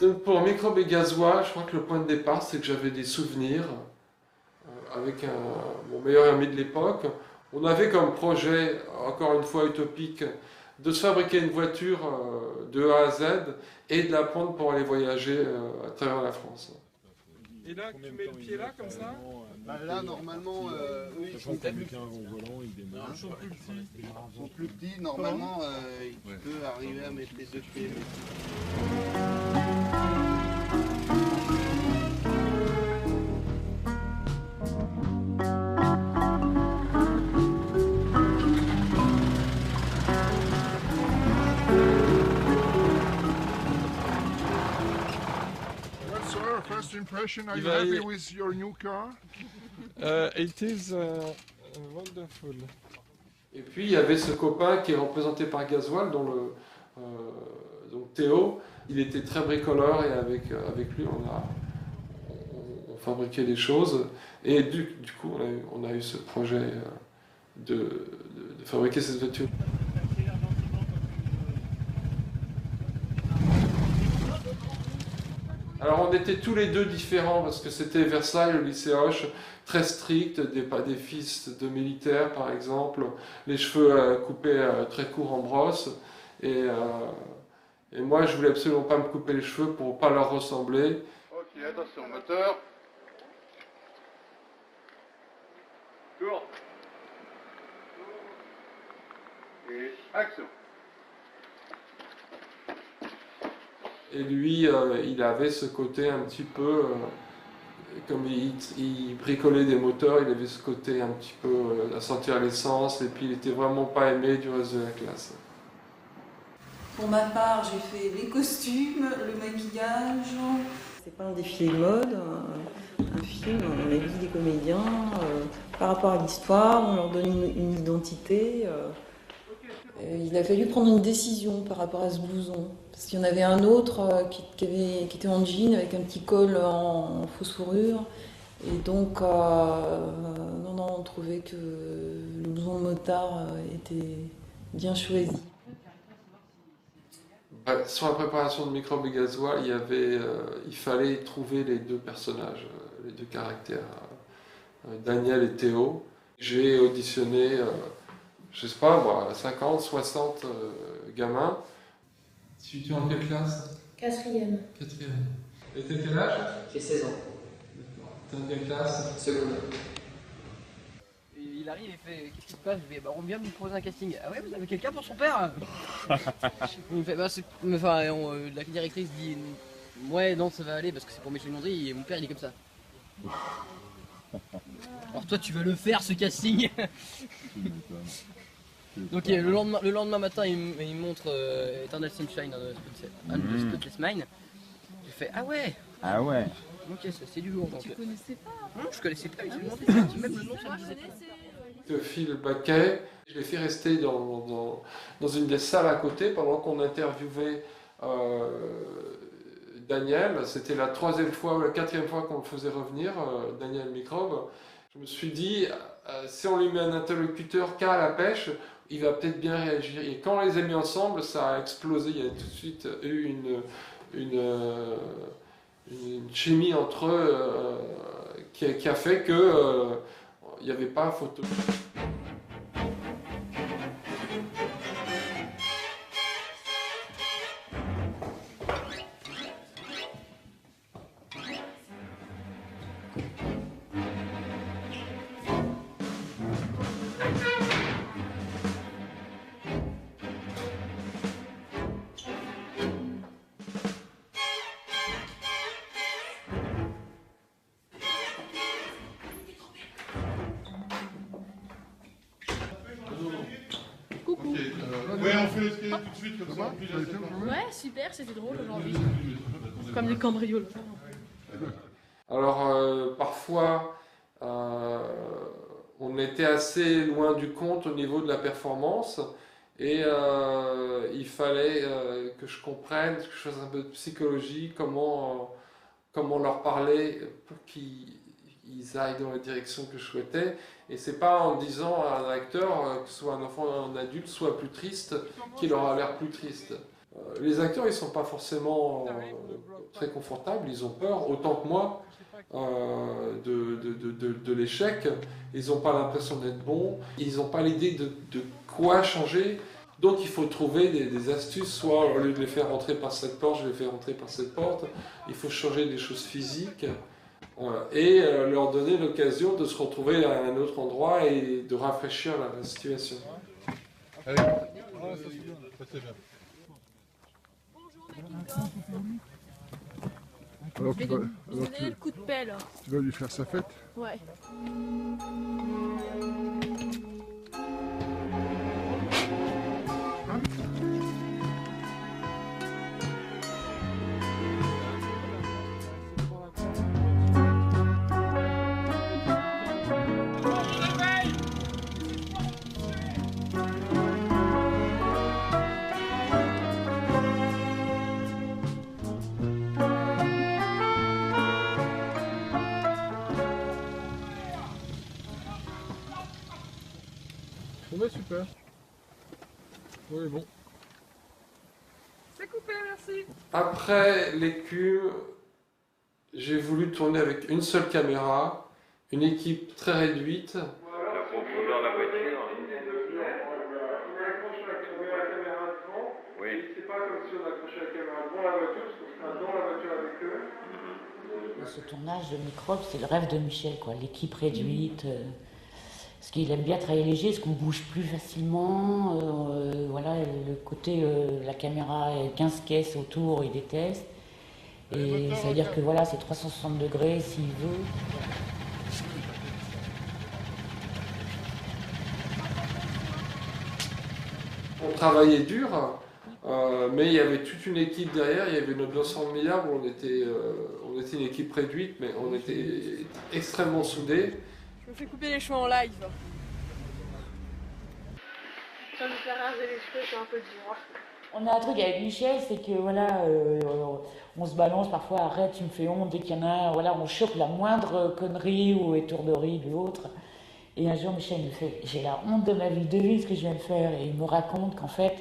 Donc pour Microbe et Gasoil, je crois que le point de départ, c'est que j'avais des souvenirs avec mon meilleur ami de l'époque. On avait comme projet, encore une fois utopique, de se fabriquer une voiture de A à Z et de la prendre pour aller voyager à travers la France. Et là, tu mets le pied là, comme ça? Là, normalement, eux, ils sont plus petits. Ils sont plus petits. Ils sont plus petits. Normalement, tu peux arriver à mettre les deux pieds. What's your first impression? Are you happy with your new car? It is wonderful. Et puis il y avait ce copain qui est représenté par Gasoil, dont donc Théo, il était très bricoleur et avec lui on fabriquait des choses. Et du coup on a eu ce projet de fabriquer cette voiture. Alors on était tous les deux différents parce que c'était Versailles, le lycée Hoche, très strict, des fils de militaires par exemple, les cheveux coupés très courts en brosse. Et moi je voulais absolument pas me couper les cheveux pour pas leur ressembler. Ok, attention, moteur. Tour. Et action. Et lui, il avait ce côté un petit peu, comme il bricolait des moteurs, il avait ce côté un petit peu à sentir l'essence, et puis il était vraiment pas aimé du reste de la classe. Pour ma part, j'ai fait les costumes, le maquillage. C'est pas un défilé de mode, un film, on habille des comédiens par rapport à l'histoire, on leur donne une identité. Il a fallu prendre une décision par rapport à ce blouson, parce qu'il y en avait un autre qui était en jean avec un petit col en fausse fourrure, et donc on trouvait que le blouson de motard était bien choisi. Sur la préparation de Microbe et Gasoil, il fallait trouver les deux personnages, les deux caractères, Daniel et Théo. J'ai auditionné, je sais pas moi, 50, 60 gamins. Tu es en quelle classe? Quatrième. Quatrième. Et t'as quel âge? J'ai 16 ans. T'es en quelle classe? Seconde. Il arrive et fait qu'est-ce qui se passe? Je vais on vient de me proposer un casting. Ah ouais, vous avez quelqu'un pour son père? Il me fait la directrice dit ouais non ça va aller parce que c'est pour Michel Gondry et mon père il est comme ça. Alors toi tu vas le faire ce casting. Donc le lendemain matin il me montre Eternal Sunshine of the Spotless Mind. J'ai fait ah ouais. Ah ouais. Ok c'est du lourd. Tu connaissais pas? Non je connaissais pas, j'ai demandé ça, même le nom ça me disait pas. Phil Baquet, je l'ai fait rester dans une des salles à côté pendant qu'on interviewait Daniel. C'était la troisième fois ou la quatrième fois qu'on le faisait revenir, Daniel Microbe. Je me suis dit, si on lui met un interlocuteur qu'à la pêche, il va peut-être bien réagir. Et quand on les a mis ensemble, ça a explosé. Il y a tout de suite eu une chimie entre eux qui a fait que il n'y avait pas photo. Coucou. Ouais, on fait le skate tout de suite comme ça. Ouais, super, c'était drôle aujourd'hui. Comme des cambrioles. Alors parfois on était assez loin du compte au niveau de la performance et il fallait que je comprenne, que je fasse un peu de psychologie, comment leur parler pour qu'ils aillent dans la direction que je souhaitais. Et c'est pas en disant à un acteur, que ce soit un enfant ou un adulte, soit plus triste, qu'il aura l'air plus triste. Les acteurs, ils sont pas forcément très confortables, ils ont peur, autant que moi, de l'échec. Ils n'ont pas l'impression d'être bons, ils n'ont pas l'idée de quoi changer. Donc il faut trouver des astuces, soit au lieu de les faire rentrer par cette porte, je les fais rentrer par cette porte. Il faut changer des choses physiques et leur donner l'occasion de se retrouver à un autre endroit et de rafraîchir la situation. Allez. Ah, ça c'est bien. Ça c'est bien. Alors tu vas Donner le coup de pelle. tu vas lui faire sa fête? Ouais. Bon bah super. Oui bon. C'est coupé, merci. Après l'écume, j'ai voulu tourner avec une seule caméra, une équipe très réduite. La profondeur de la voiture. Oui. C'est pas comme si on accrochait la caméra devant la voiture, parce qu'on sera dans la voiture avec eux. Ce tournage de Microbe, c'est le rêve de Michel, quoi. L'équipe réduite. Parce qu'il aime bien travailler léger, parce qu'on bouge plus facilement. Voilà, le côté, la caméra et 15 caisses autour, il déteste. Et ça veut dire que voilà, c'est 360 degrés s'il veut. On travaillait dur, mais il y avait toute une équipe derrière. Il y avait notre 200 milliards où on était une équipe réduite, mais on était extrêmement soudés. Je me fais couper les cheveux en live. Ça me fait raser les cheveux, c'est un peu dur. On a un truc avec Michel, c'est que voilà, on se balance parfois, arrête, tu me fais honte dès qu'il y en a un, voilà, on chope la moindre connerie ou étourderie de l'autre. Et un jour, Michel me fait, j'ai la honte de ma vie, devine ce que je viens de faire. Et il me raconte qu'en fait,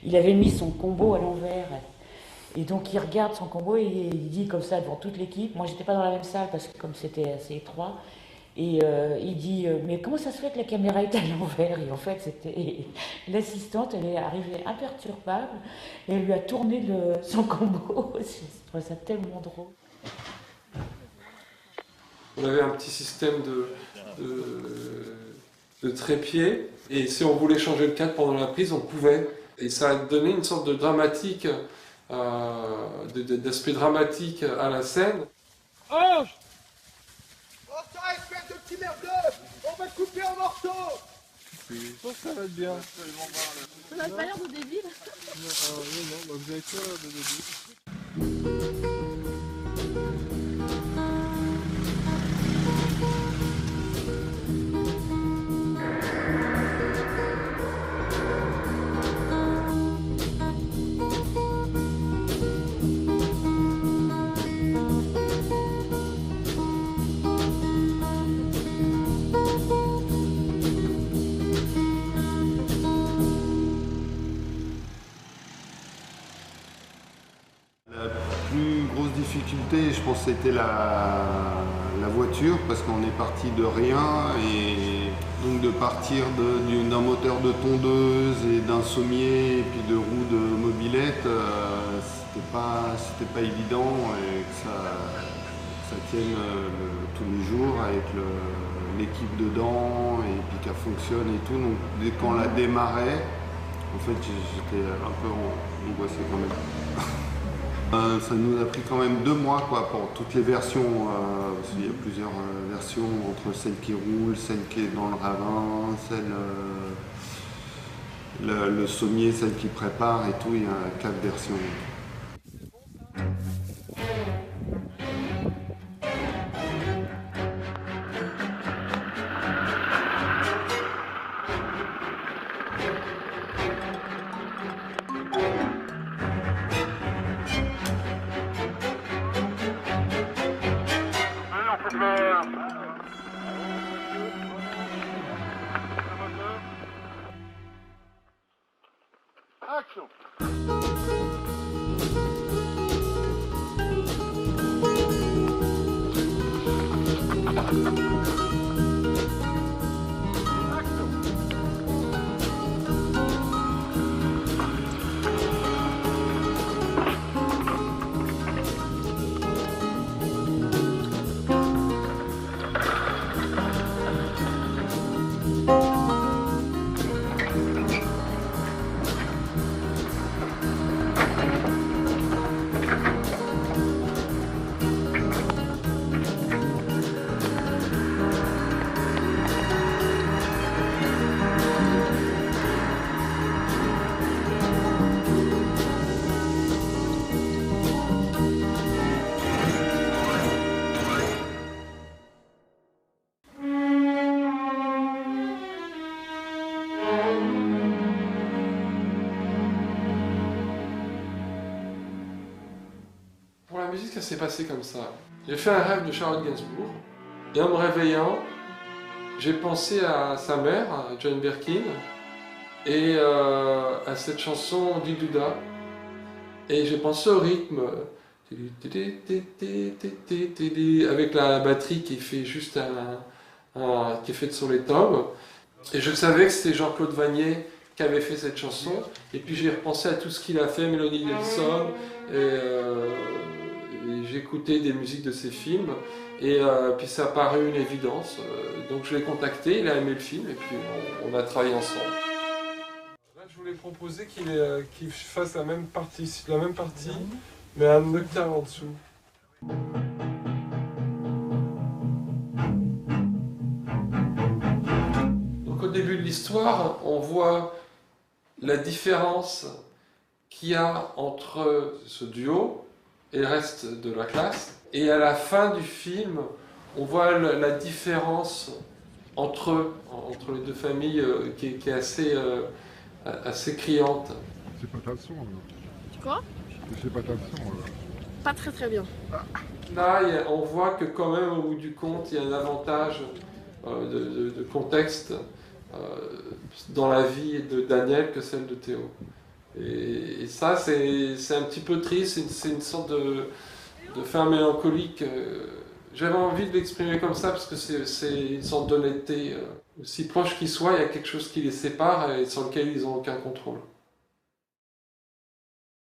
il avait mis son combo à l'envers. Et donc il regarde son combo et il dit comme ça devant toute l'équipe, moi j'étais pas dans la même salle parce que comme c'était assez étroit, et il dit mais comment ça se fait que la caméra est à l'envers? Et en fait c'était l'assistante, elle est arrivée imperturbable et elle lui a tourné son combo. Je trouvais ça tellement drôle. On avait un petit système de trépied, et si on voulait changer le cadre pendant la prise, on pouvait. Et ça a donné une sorte de dramatique, d'aspect dramatique à la scène. Oh! Oh, ça, espèce de petit merdeux! On va te couper en morceaux! Je pense que ça va être bien. Ça n'a pas l'air de débile. Non, bah vous avez quoi de début? Difficulté, je pense que c'était la voiture, parce qu'on est parti de rien, et donc de partir d'un moteur de tondeuse et d'un sommier et puis de roues de mobilette, c'était pas évident, et que ça tienne tous les jours avec l'équipe dedans et puis qu'elle fonctionne et tout. Donc dès qu'on la démarrait, en fait j'étais un peu angoissé quand même. Ça nous a pris quand même 2 mois quoi, pour toutes les versions, parce qu'il y a plusieurs versions, entre celle qui roule, celle qui est dans le ravin, le sommier, celle qui prépare et tout, il y a 4 versions. Action! Pour la musique, ça s'est passé comme ça. J'ai fait un rêve de Charlotte Gainsbourg, et en me réveillant, j'ai pensé à sa mère, à Jane Birkin, et à cette chanson d'Idouda. Et j'ai pensé au rythme, avec la batterie qui fait juste qui est faite sur les tomes. Et je savais que c'était Jean-Claude Vannier qui avait fait cette chanson. Et puis j'ai repensé à tout ce qu'il a fait, Melody Nelson, et j'ai écouté des musiques de ses films. Et puis ça a paru une évidence. Donc je l'ai contacté, il a aimé le film, et puis on a travaillé ensemble. Là, je voulais proposer qu'il fasse la même partie, mais un octave en dessous. Donc au début de l'histoire, on voit la différence qu'il y a entre ce duo et le reste de la classe. Et à la fin du film, on voit la différence entre les deux familles qui est assez criante. C'est pas ta son, là. Quoi? C'est pas ta son, là. Pas très très bien. Là, on voit que quand même, au bout du compte, il y a un avantage de contexte dans la vie de Daniel que celle de Théo. Et ça, c'est un petit peu triste, c'est une sorte de fin mélancolique. J'avais envie de l'exprimer comme ça parce que c'est une sorte d'honnêteté. Aussi proche qu'ils soient, il y a quelque chose qui les sépare et sur lequel ils n'ont aucun contrôle.